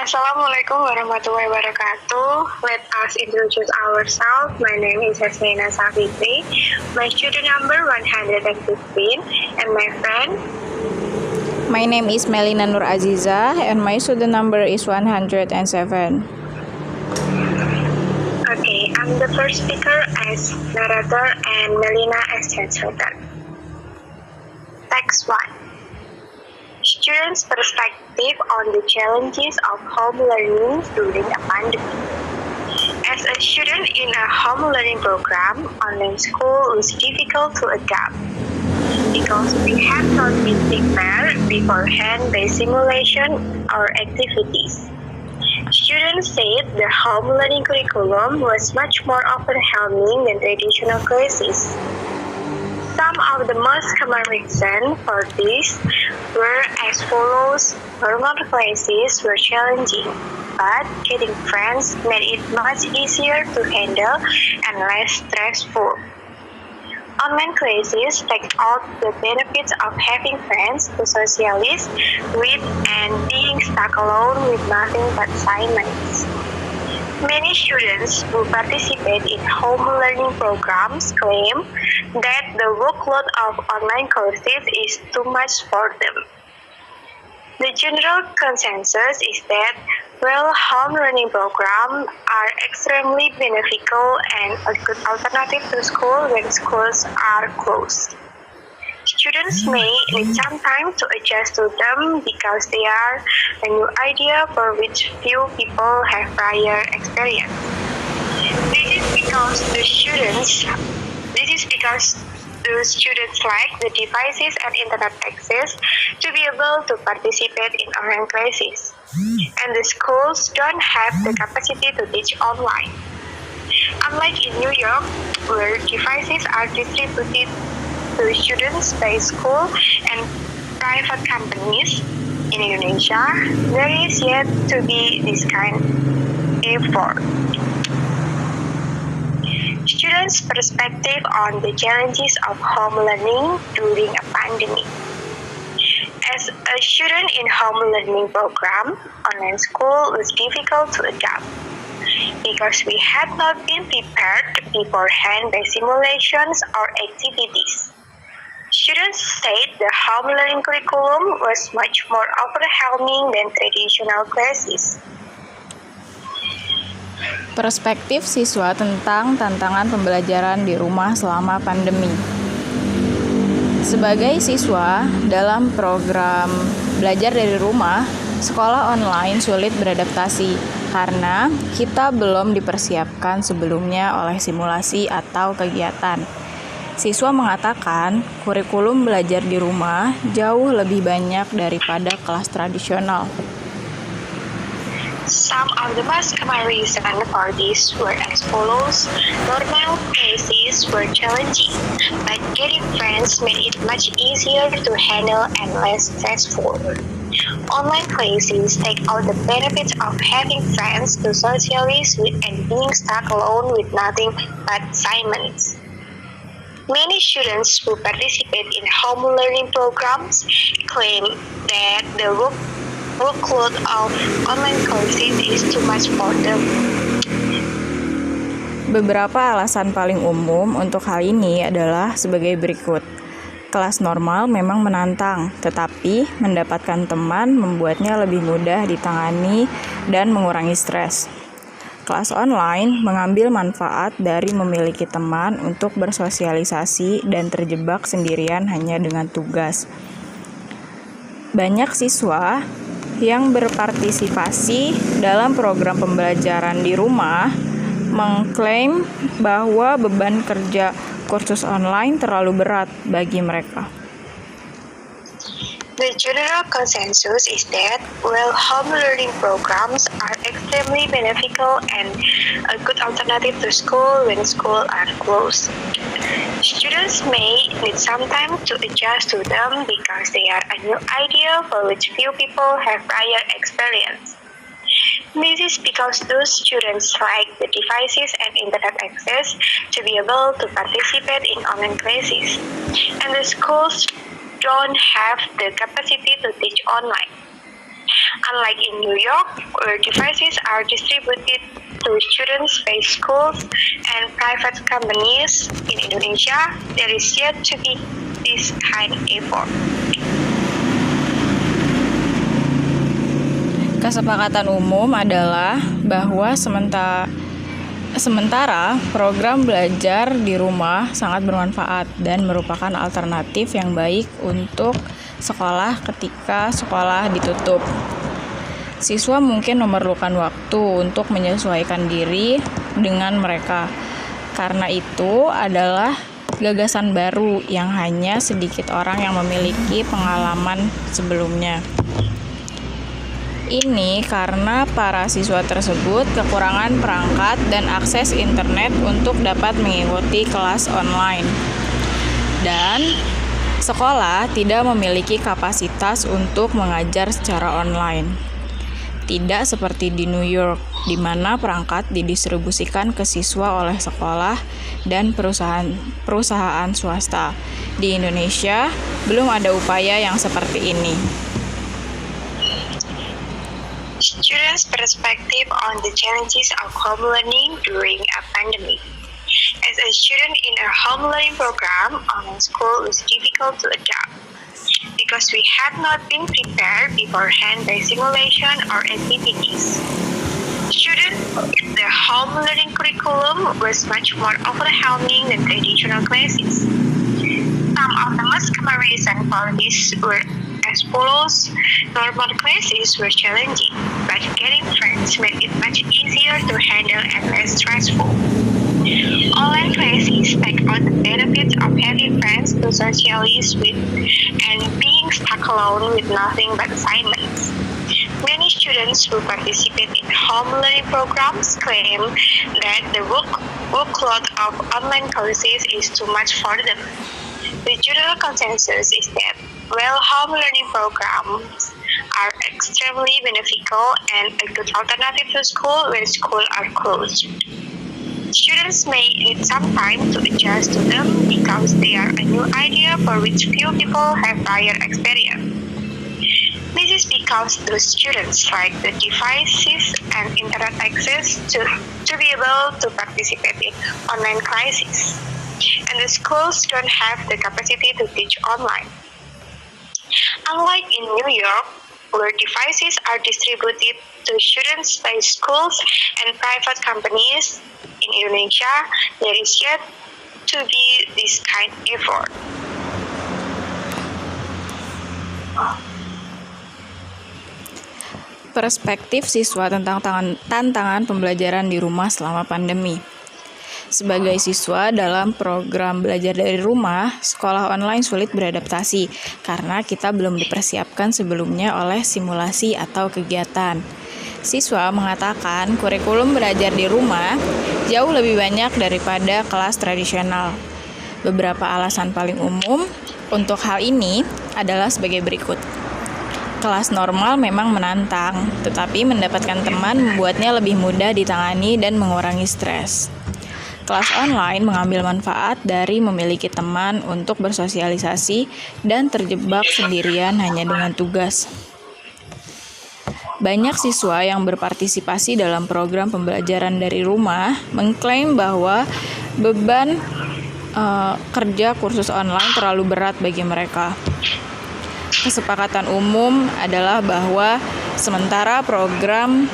Assalamualaikum warahmatullahi wabarakatuh. Let us introduce ourselves. My name is Hasnina Safitri. My student number 115 and my friend. My name is Melina Nur Aziza and my student number is 107. Okay, I'm the first speaker as narrator and Melina as translator. Text 1. Students' perspective on the challenges of home learning during a pandemic. As a student in a home learning program, online school was difficult to adapt because we had not been prepared beforehand by simulation or activities. Students said the home learning curriculum was much more overwhelming than traditional classes. Some of the most common reasons for this were as follows. Normal classes were challenging, but getting friends made it much easier to handle and less stressful. Online classes take out the benefits of having friends to socialize with and being stuck alone with nothing but assignments. Many students who participate in home learning programs claim that the workload of online courses is too much for them. The general consensus is that while home learning programs are extremely beneficial and a good alternative to school when schools are closed, students may need some time to adjust to them because they are a new idea for which few people have prior experience. This is because the students lack the devices and internet access to be able to participate in online classes, and the schools don't have the capacity to teach online. Unlike in New York, where devices are distributed to students by school and private companies, in Indonesia, there is yet to be this kind of effort. Students' perspective on the challenges of home learning during a pandemic. As a student in home learning program, online school was difficult to adapt because we had not been prepared beforehand by simulations or activities. Students said the home learning curriculum was much more overwhelming than traditional classes. Perspektif siswa tentang tantangan pembelajaran di rumah selama pandemi. Sebagai siswa dalam program belajar dari rumah, sekolah online sulit beradaptasi karena kita belum dipersiapkan sebelumnya oleh simulasi atau kegiatan. Siswa mengatakan kurikulum belajar di rumah jauh lebih banyak daripada kelas tradisional. Some of the most common reasons for this were as follows. Normal classes were challenging, but getting friends made it much easier to handle and less stressful. Online classes take out the benefits of having friends to socialize with and being stuck alone with nothing but assignments. Many students who participate in home learning programs claim that the workload of online courses is too much for them. Beberapa alasan paling umum untuk hal ini adalah sebagai berikut. Kelas normal memang menantang, tetapi mendapatkan teman membuatnya lebih mudah ditangani dan mengurangi stres. Kelas online mengambil manfaat dari memiliki teman untuk bersosialisasi dan terjebak sendirian hanya dengan tugas. Banyak siswa yang berpartisipasi dalam program pembelajaran di rumah mengklaim bahwa beban kerja kursus online terlalu berat bagi mereka. The general consensus is that while home learning programs are extremely beneficial and a good alternative to school when schools are closed, students may need some time to adjust to them because they are a new idea for which few people have prior experience. This is because those students lack the devices and internet access to be able to participate in online classes, and the schools don't have the capacity to teach online. Unlike in New York, where devices are distributed to students-based schools and private companies, in Indonesia, there is yet to be this kind of effort. Kesepakatan umum adalah bahwa sementara program belajar di rumah sangat bermanfaat dan merupakan alternatif yang baik untuk sekolah ketika sekolah ditutup. Siswa mungkin memerlukan waktu untuk menyesuaikan diri dengan mereka. Karena itu adalah gagasan baru yang hanya sedikit orang yang memiliki pengalaman sebelumnya. Ini karena para siswa tersebut kekurangan perangkat dan akses internet untuk dapat mengikuti kelas online. Dan sekolah tidak memiliki kapasitas untuk mengajar secara online. Tidak seperti di New York, di mana perangkat didistribusikan ke siswa oleh sekolah dan perusahaan swasta. Di Indonesia, belum ada upaya yang seperti ini. Students' perspective on the challenges of home learning during a pandemic. As a student in a home learning program, online school was difficult to adapt because we had not been prepared beforehand by simulation or activities. Students, the home learning curriculum was much more overwhelming than traditional classes. Some of the most common reasons for this were as follows. Normal classes were challenging, but getting friends made it much easier to handle and less stressful. Online classes packed on the benefits of having friends to socialize with and being stuck alone with nothing but assignments. Many students who participate in home learning programs claim that the workload of online courses is too much for them. The general consensus is that while home learning programs are extremely beneficial and a good alternative to school when schools are closed, students may need some time to adjust to them because they are a new idea for which few people have prior experience. This is because the students lack the devices and internet access to be able to participate in online classes, and the schools don't have the capacity to teach online. Unlike in New York, where devices are distributed to students by schools and private companies, in Indonesia, there is yet to be this kind of effort. Perspektif siswa tentang tantangan pembelajaran di rumah selama pandemi. Sebagai siswa dalam program belajar dari rumah, sekolah online sulit beradaptasi karena kita belum dipersiapkan sebelumnya oleh simulasi atau kegiatan. Siswa mengatakan kurikulum belajar di rumah jauh lebih banyak daripada kelas tradisional. Beberapa alasan paling umum untuk hal ini adalah sebagai berikut. Kelas normal memang menantang, tetapi mendapatkan teman membuatnya lebih mudah ditangani dan mengurangi stres. Kelas online mengambil manfaat dari memiliki teman untuk bersosialisasi dan terjebak sendirian hanya dengan tugas. Banyak siswa yang berpartisipasi dalam program pembelajaran dari rumah mengklaim bahwa beban kerja kursus online terlalu berat bagi mereka. Kesepakatan umum adalah bahwa sementara program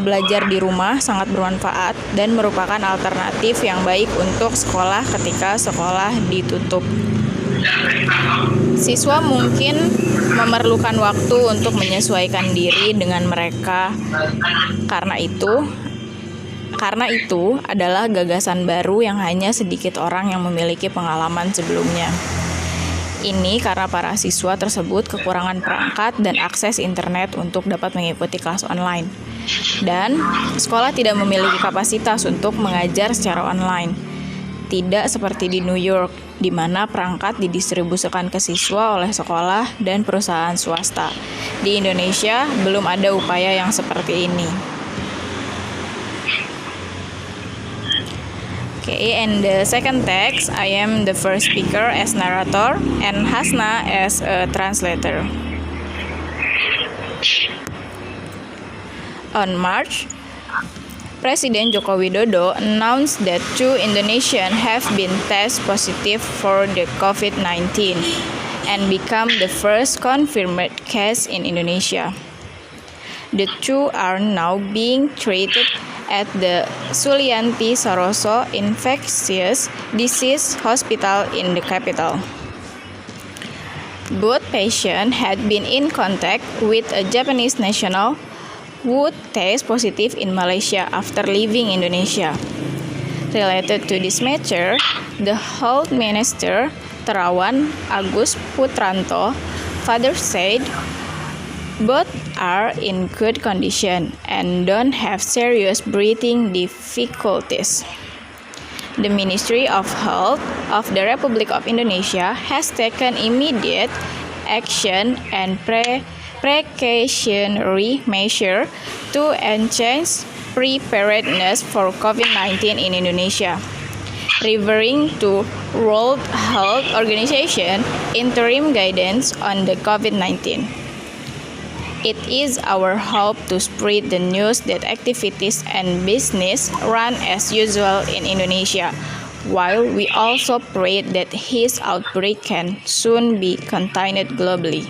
belajar di rumah sangat bermanfaat dan merupakan alternatif yang baik untuk sekolah ketika sekolah ditutup. Siswa mungkin memerlukan waktu untuk menyesuaikan diri dengan mereka. Karena itu adalah gagasan baru yang hanya sedikit orang yang memiliki pengalaman sebelumnya. Ini karena para siswa tersebut kekurangan perangkat dan akses internet untuk dapat mengikuti kelas online. Dan sekolah tidak memiliki kapasitas untuk mengajar secara online. Tidak seperti di New York, di mana perangkat didistribusikan ke siswa oleh sekolah dan perusahaan swasta. Di Indonesia, belum ada upaya yang seperti ini. Okay, and the second text, I am the first speaker as narrator and Hasna as a translator. On March, Presiden Joko Widodo announced that 2 Indonesians have been tested positive for the COVID-19 and become the first confirmed case in Indonesia. The 2 are now being treated at the Sulianti Saroso Infectious Disease Hospital in the capital. Both patients had been in contact with a Japanese national who tested positive in Malaysia after leaving Indonesia. Related to this matter, the Health Minister Terawan Agus Putranto further said both are in good condition and don't have serious breathing difficulties. The Ministry of Health of the Republic of Indonesia has taken immediate action and precautionary measures to enhance preparedness for COVID-19 in Indonesia. Referring to World Health Organization interim guidance on the COVID-19. It is our hope to spread the news that activities and business run as usual in Indonesia, while we also pray that his outbreak can soon be contained globally.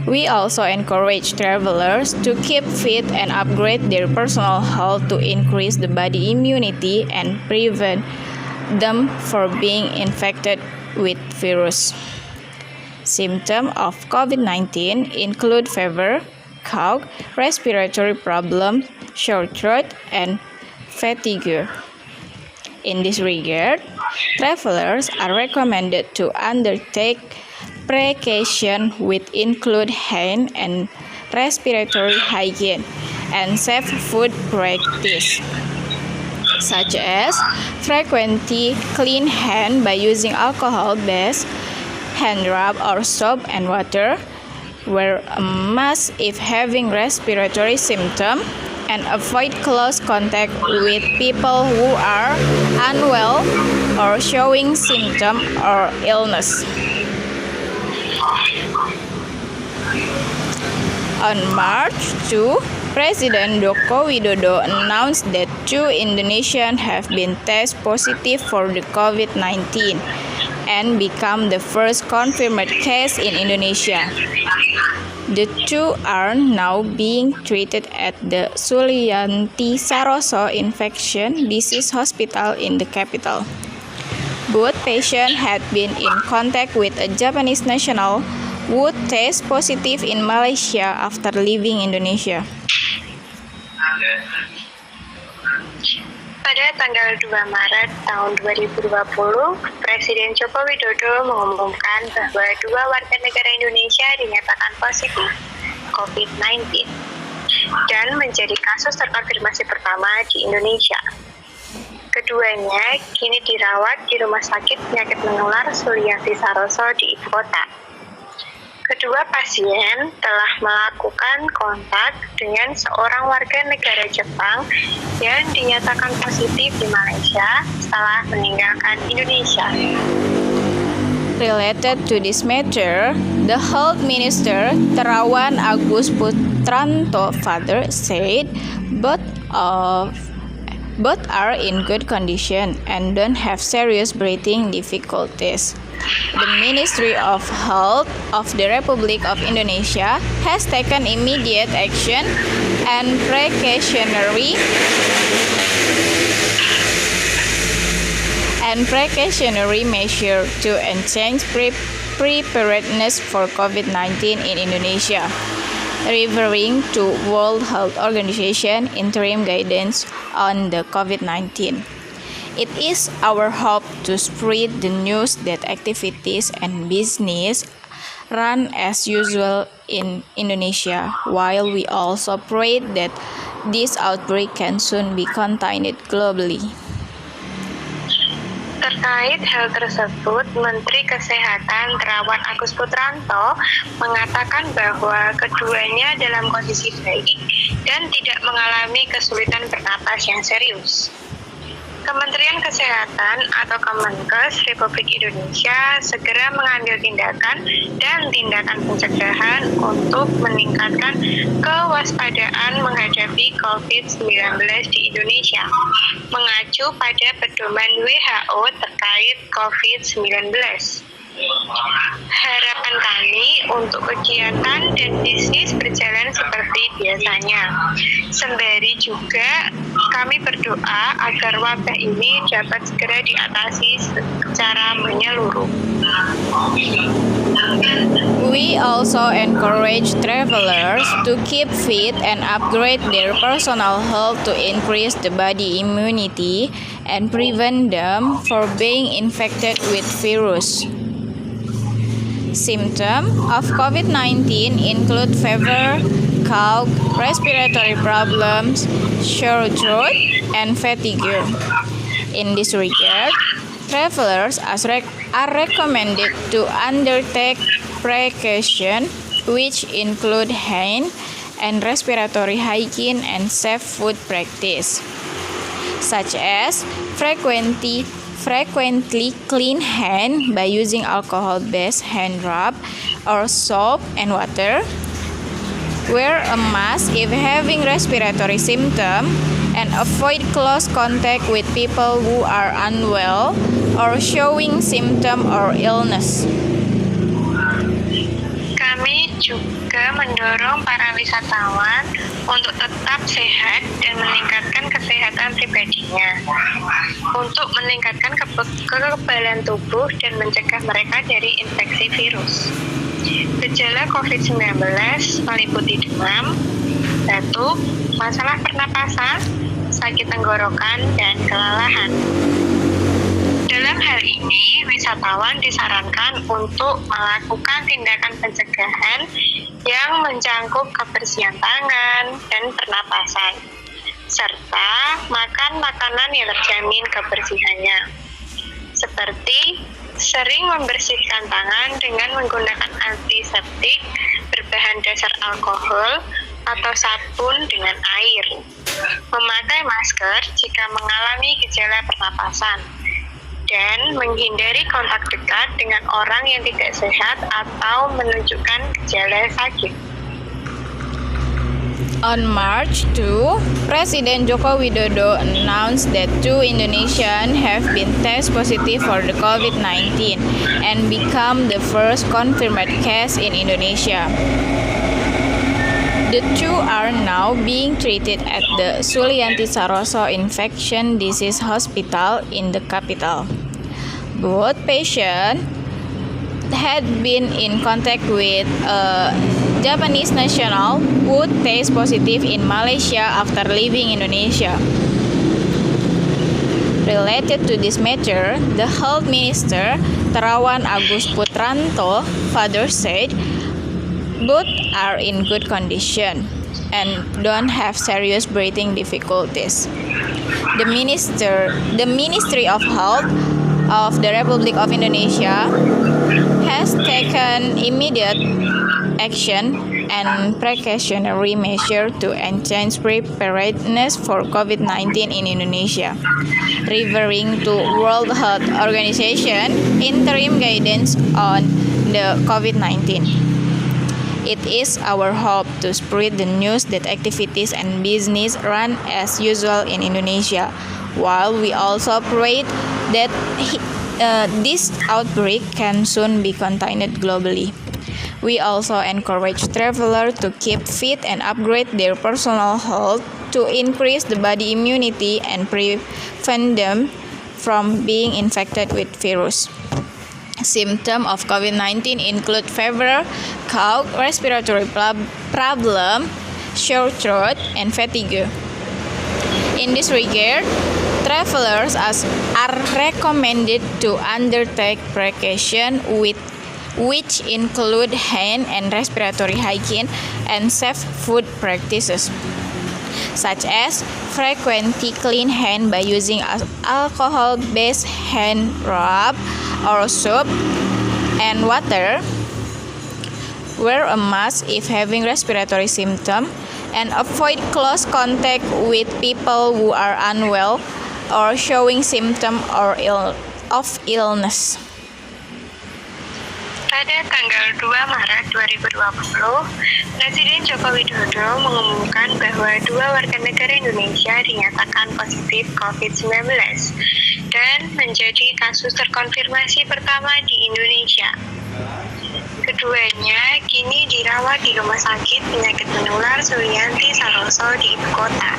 We also encourage travelers to keep fit and upgrade their personal health to increase the body immunity and prevent them from being infected with virus. Symptoms of COVID-19 include fever, cough, respiratory problems, sore throat, and fatigue. In this regard, travelers are recommended to undertake precautions which include hand and respiratory hygiene and safe food practice, such as frequently clean hands by using alcohol-based hand rub or soap and water, wear a mask if having respiratory symptoms, and avoid close contact with people who are unwell or showing symptoms or illness. On March 2, President Joko Widodo announced that 2 Indonesians have been tested positive for the COVID-19 and become the first confirmed case in Indonesia. The 2 are now being treated at the Sulianti Saroso Infectious Disease Hospital in the capital. Both patients had been in contact with a Japanese national who tested positive in Malaysia after leaving Indonesia. Pada tanggal 2 Maret tahun 2020, Presiden Joko Widodo mengumumkan bahwa 2 warga negara Indonesia dinyatakan positif COVID-19 dan menjadi kasus terkonfirmasi pertama di Indonesia. Keduanya kini dirawat di Rumah Sakit Penyakit Menular Sulianti Saroso di ibu kota. Kedua pasien telah melakukan kontak dengan seorang warga negara Jepang yang dinyatakan positif di Malaysia setelah meninggalkan Indonesia. Related to this matter, the Health Minister Terawan Agus Putranto further said both are in good condition and don't have serious breathing difficulties. The Ministry of Health of the Republic of Indonesia has taken immediate action and precautionary measures to enhance preparedness for COVID-19 in Indonesia. Referring to World Health Organization interim guidance on the COVID-19. It is our hope to spread the news that activities and business run as usual in Indonesia, while we also pray that this outbreak can soon be contained globally. Terkait hal tersebut, Menteri Kesehatan Terawan Agus Putranto mengatakan bahwa keduanya dalam kondisi baik dan tidak mengalami kesulitan bernapas yang serius. Kementerian Kesehatan atau Kemenkes Republik Indonesia segera mengambil tindakan dan tindakan pencegahan untuk meningkatkan kewaspadaan menghadapi COVID-19 di Indonesia, mengacu pada pedoman WHO terkait COVID-19. Harapan kami untuk kegiatan dan bisnis berjalan seperti biasanya. Sembari juga kami berdoa agar wabah ini dapat segera diatasi secara menyeluruh. We also encourage travelers to keep fit and upgrade their personal health to increase the body immunity and prevent them from being infected with virus. Symptoms of COVID-19 include fever, cough, respiratory problems, sore throat, and fatigue. In this regard, travelers are recommended to undertake precaution, which include hand and respiratory hygiene and safe food practice, such as frequently clean hand by using alcohol-based hand rub or soap and water, wear a mask if having respiratory symptoms, and avoid close contact with people who are unwell or showing symptom or illness. Kami juga mendorong para wisatawan untuk tetap sehat dan meningkatkan kesehatan pribadinya, untuk meningkatkan kekebalan tubuh dan mencegah mereka dari infeksi virus. Gejala COVID-19 meliputi demam, batuk, masalah pernapasan, sakit tenggorokan, dan kelelahan. Dalam hal ini, wisatawan disarankan untuk melakukan tindakan pencegahan yang mencangkup kebersihan tangan dan pernapasan, serta makan makanan yang terjamin kebersihannya, seperti sering membersihkan tangan dengan menggunakan antiseptik berbahan dasar alkohol atau sabun dengan air, memakai masker jika mengalami gejala pernapasan, dan menghindari kontak dekat dengan orang yang tidak sehat atau menunjukkan gejala sakit. On March 2, Presiden Joko Widodo announced that 2 Indonesians have been tested positive for the COVID-19 and become the first confirmed case in Indonesia. The two are now being treated at the Sulianti Saroso Infection Disease Hospital in the capital. Both patients had been in contact with a Japanese national who tested positive in Malaysia after leaving Indonesia. Related to this matter, the Health Minister Terawan Agus Putranto further said both are in good condition and don't have serious breathing difficulties. The Ministry of Health of the Republic of Indonesia has taken immediate action and precautionary measures to enhance preparedness for COVID-19 in Indonesia, referring to World Health Organization interim guidance on the COVID-19. It is our hope to spread the news that activities and business run as usual in Indonesia, while we also pray that this outbreak can soon be contained globally. We also encourage travelers to keep fit and upgrade their personal health to increase the body immunity and prevent them from being infected with virus. Symptoms of COVID-19 include fever, cough, respiratory problem, sore throat, and fatigue. In this regard, travelers are recommended to undertake precaution which include hand and respiratory hygiene and safe food practices, such as frequently clean hand by using alcohol-based hand rub or soap and water, wear a mask if having respiratory symptoms, and avoid close contact with people who are unwell or showing symptom of illness. Pada tanggal 2 Maret 2020, Presiden Joko Widodo mengumumkan bahwa 2 warga negara Indonesia dinyatakan positif COVID-19 dan menjadi kasus terkonfirmasi pertama di Indonesia. Keduanya kini dirawat di Rumah Sakit Penyakit Menular Sulianti Saroso di ibu kota.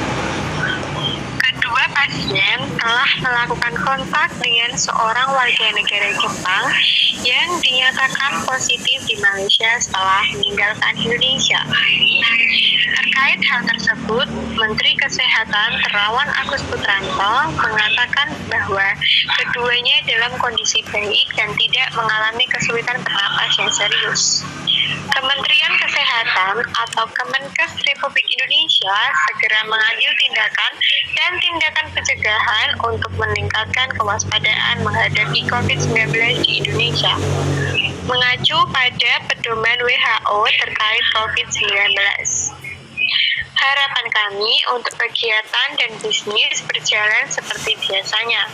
Kedua pasien telah melakukan kontak dengan seorang warga negara Jepang yang dinyatakan positif di Malaysia setelah meninggalkan Indonesia. Terkait hal tersebut, Menteri Kesehatan Terawan Agus Putranto mengatakan bahwa keduanya dalam kondisi baik dan tidak mengalami kesulitan bernapas yang serius. Kementerian Kesehatan atau Kemenkes Republik Indonesia segera mengambil tindakan dan tindakan pencegahan untuk meningkatkan kewaspadaan menghadapi COVID-19 di Indonesia. Mengacu pada pedoman WHO terkait COVID-19. Harapan kami untuk kegiatan dan bisnis berjalan seperti biasanya.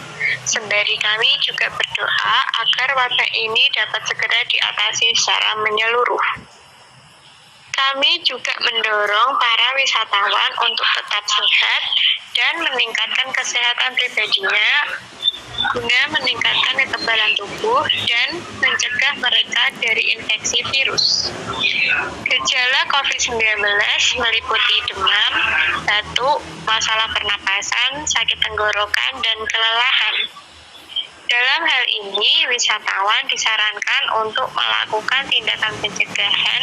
Sembari kami juga berdoa agar wabah ini dapat segera diatasi secara menyeluruh. Kami juga mendorong para wisatawan untuk tetap sehat dan meningkatkan kesehatan pribadinya guna meningkatkan kekebalan tubuh dan mencegah mereka dari infeksi virus. Gejala COVID-19 meliputi demam, batuk, masalah pernapasan, sakit tenggorokan, dan kelelahan. Dalam hal ini, wisatawan disarankan untuk melakukan tindakan pencegahan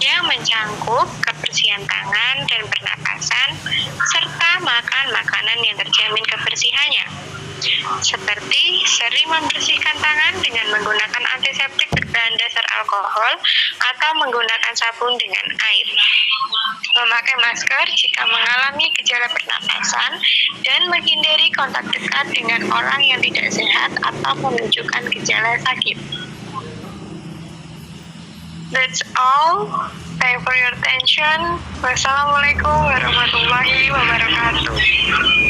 yang mencangkup kebersihan tangan dan pernapasan, serta makan makanan yang terjamin kebersihannya. Seperti sering membersihkan tangan dengan menggunakan antiseptik berbahan dasar alkohol atau menggunakan sabun dengan air. Memakai masker jika mengalami gejala pernapasan dan menghindari kontak dekat dengan orang yang tidak sehat atau menunjukkan gejala sakit. That's all. Thank you for your attention. Wassalamualaikum warahmatullahi wabarakatuh.